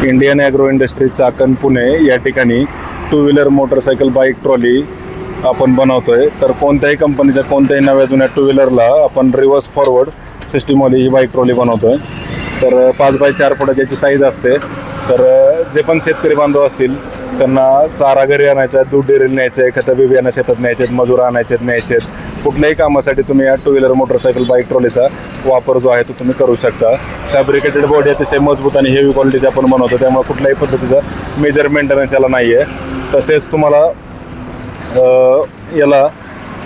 Indian agro industry Chakan Pune या ठिकाणी two wheeler motorcycle bike trolley आपण बनवतोय। तर कोणत्याही कंपनीच्या कोणत्याही नव्या जुन्या टू व्हीलरला आपण रिव्हर्स फॉरवर्ड सिस्टीममध्ये ही बाईक ट्रॉली बनवतोय। तर 5x4 फुटाची याची साईज असते। तर जे पण शेतकरी बांधव असतील त्यांना चारा घरी आणायचा आहे, दूध डेअरीला न्यायचं आहे, खतं बी बियाणं शेतात न्यायचे आहेत, मजूर आणायचे आहेत, न्यायचे आहेत, कुठल्याही कामासाठी तुम्ही या टू व्हीलर मोटरसायकल बाईक ट्रॉलीचा वापर जो आहे तो तुम्ही करू शकता। फॅब्रिकेटेड बॉडी अतिशय मजबूत आणि हेवी क्वालिटीचा आपण बनवतो, त्यामुळे कुठल्याही पद्धतीचा मेजर मेंटेनन्स याला नाही आहे। तसेच तुम्हाला याला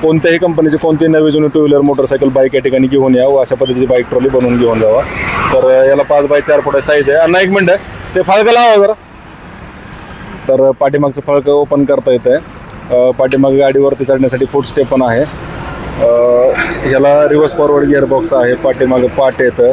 कोणत्याही कंपनीची कोणतीही नवी जुनी टू व्हीलर मोटरसायकल बाईक या ठिकाणी घेऊन या व अशा पद्धतीची बाईक ट्रॉली बनवून घेऊन जावा। तर याला 5x4 फुट साईज आहे। अण्णा एक मिनटं ते फळकं लावा जरा। तर पाठीमागचं फळकं ओपन करता येतं आहे। पाठीमागे गाडीवरती चढण्यासाठी फूट स्टेप पण आहे। ह्याला रिव्हर्स फॉरवर्ड गिअरबॉक्स आहे, पाठीमागे पाट येतं।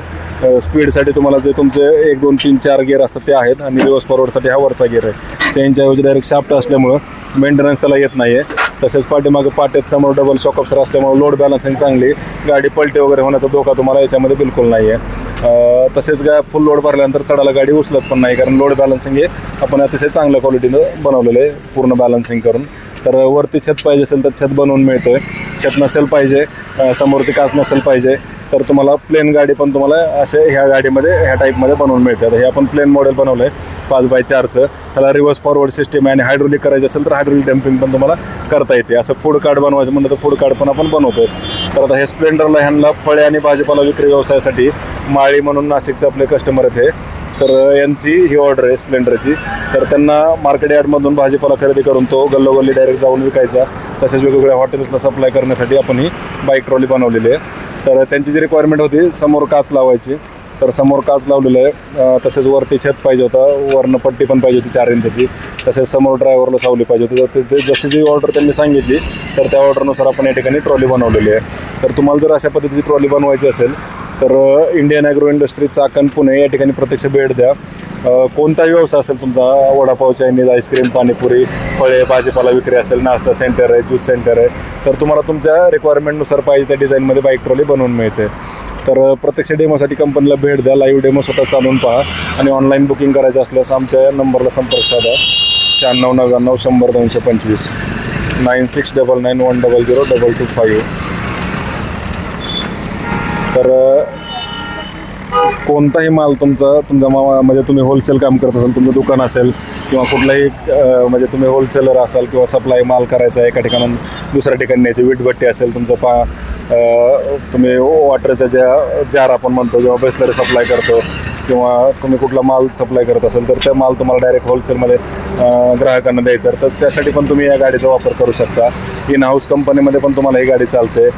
स्पीडसाठी तुम्हाला जे तुमचे 1 2 3 4 गिअर असतात ते आहेत आणि रिव्हर्स फॉरवर्डसाठी हा वरचा गिअर आहे। चेनच्या ऐवजी डायरेक्ट शाफ्ट असल्यामुळं मेंटेनन्स त्याला येत नाही आहे। तसेच पाठीमागे पाट्यात समोर डबल शॉक अप्सर असल्यामुळे लोड बॅलन्सिंग चांगली, गाडी पलटी वगैरे होण्याचा धोका तुम्हाला याच्यामध्ये बिलकुल नाही आहे। तसेच फुल लोड भरल्यानंतर चढायला गाडी उचलत पण नाही, कारण लोड बॅलन्सिंग हे आपण अतिशय चांगल्या क्वालिटीनं बनवलेलं आहे पूर्ण बॅलन्सिंग करून। तर वरती छत पाहिजे असेल तर छत बनवून मिळतोय, छत नसेल पाहिजे, समोरचे काच नसेल पाहिजे तर तुम्हाला प्लेन गाडी पण तुम्हाला असे ह्या गाडीमध्ये ह्या टाईपमध्ये बनवून मिळते। हे आपण प्लेन मॉडेल बनवलं आहे 5x4चं। त्याला रिव्हर्स फॉरवर्ड सिस्टीम आहे आणि हायड्रोलिक करायचं असेल तर हायड्रोलिक डम्पिंग पण तुम्हाला करता येते। असं फूड कार्ड बनवायचं म्हणलं तर फूड कार्ड पण आपण बनवतोय। तर आता हे स्प्लेंडरला ह्यांना फळे आणि भाजीपाला विक्री व्यवसायासाठी माळी म्हणून नाशिकचे आपले कस्टमर आहेत हे। तर यांची ही ऑर्डर आहे स्प्लेंडरची। तर त्यांना मार्केट यार्डमधून भाजीपाला खरेदी करून तो गल्लोगल्ली डायरेक्ट जाऊन विकायचा, तसेच वेगवेगळ्या हॉटेल्सला सप्लाय करण्यासाठी आपण ही बाईक ट्रॉली बनवलेली आहे। तर त्यांची जी रिक्वायरमेंट होती समोर काच लावायची, तर समोर काच लावलेलं आहे। तसेच वरती छत पाहिजे होता, वरनं पट्टी पण पाहिजे होती 4 इंचाची, तसेच समोर ड्रायव्हरला सावली पाहिजे होती। तर ते जशी जी ऑर्डर त्यांनी सांगितली तर त्या ऑर्डरनुसार आपण या ठिकाणी ट्रॉली बनवलेली आहे। तर तुम्हाला जर अशा पद्धतीची ट्रॉली बनवायची असेल तर Indian agro industry Chakan Pune या ठिकाणी प्रत्यक्ष भेट द्या। कोणताही व्यवसाय असेल तुमचा, वडापाव, चायनीज, आईस्क्रीम, पाणीपुरी, फळे, भाजीपाला विक्री असेल, नाश्ता सेंटर आहे, ज्यूस सेंटर आहे, तर तुम्हाला तुमच्या रिक्वायरमेंटनुसार पाहिजे त्या डिझाईनमध्ये बाईक ट्रॉली बनवून मिळते। तर प्रत्यक्ष डेमोसाठी कंपनीला भेट द्या, लाईव्ह डेमो स्वतः चालवून पहा आणि ऑनलाईन बुकिंग करायचं असल्यास आमच्या नंबरला संपर्क साधा 9699 100 225 9699100225। तर कोणताही माल तुमचा म्हणजे तुम्ही होलसेल काम करत असाल, तुमचं दुकान असेल किंवा कुठलाही म्हणजे तुम्ही होलसेलर असाल किंवा सप्लाय माल करायचा आहे एका ठिकाणून दुसऱ्या ठिकाणी न्यायची, वीटभट्टी असेल तुमचं, तुम्ही वॉटरच्या जार आपण म्हणतो किंवा बिसलरी सप्लाय करतो किंवा तुम्ही कुठला माल सप्लाय करत असेल तर त्या माल तुम्हाला डायरेक्ट होलसेलमध्ये ग्राहकांना द्यायचा, तर त्यासाठी पण तुम्ही या गाडीचा वापर करू शकता। इन हाऊस कंपनीमध्ये पण तुम्हाला ही गाडी चालते।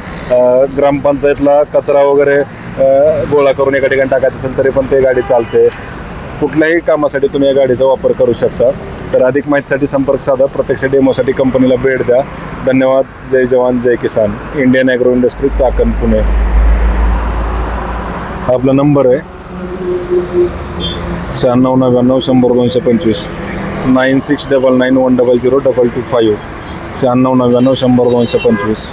ग्रामपंचायतला कचरा वगैरे गोळा करून एका ठिकाणी टाकायचं असेल तरी पण ते गाडी चालते। कुठल्याही कामासाठी तुम्ही या गाडीचा वापर करू शकता। तर अधिक माहितीसाठी संपर्क साधा, प्रत्यक्ष डेमोसाठी कंपनीला भेट द्या। धन्यवाद। जय जवान जय किसान। Indian agro industry Chakan Pune हा आपला नंबर आहे 9699 100 225 9699100225 9699 100 225।